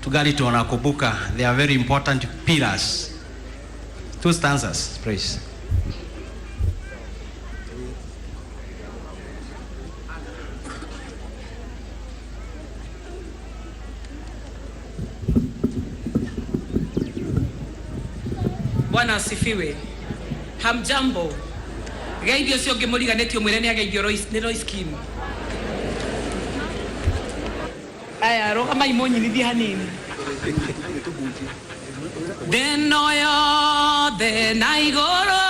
tugali tunakumbuka, they are very important pillars. 2 stanzas, please. Bwana asifiwe. Hamjambo. Gaidio sio ngemuriganetio mwirene agaidio Royce Kim. Aya roga mai monyi ni hanini. Denoyo de naigoro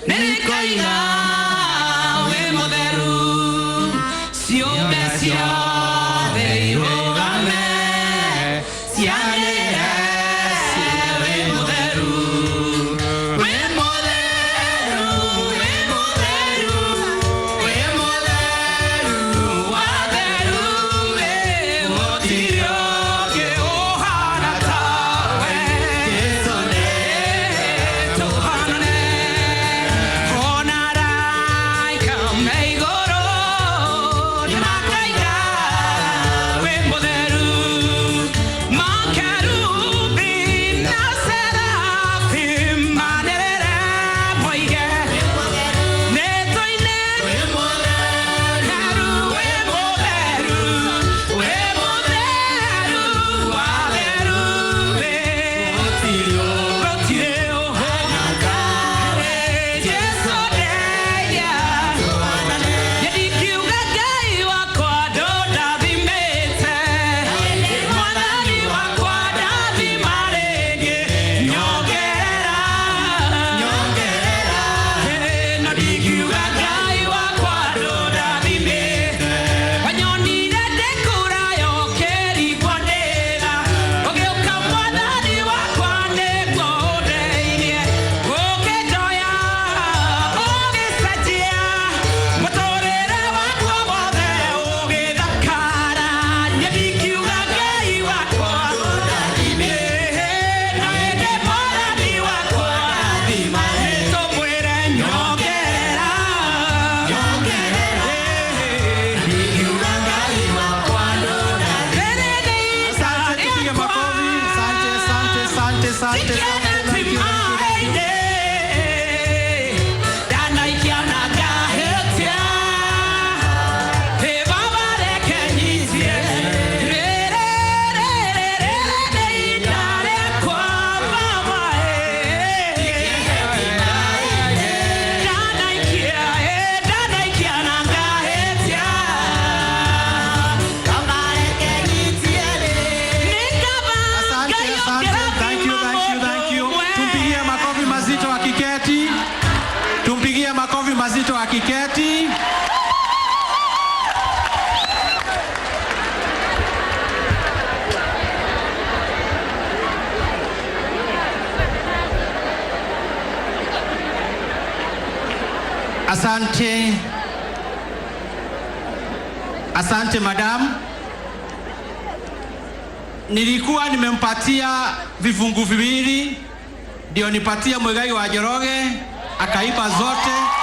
nerikaiga we moderu sio besio de irogame siane. Akiketi. Asante. Asante madam. Nilikuwa nimempatia vifungu viwili ndio nipatia Muigai wa Njoroge akaiba zote.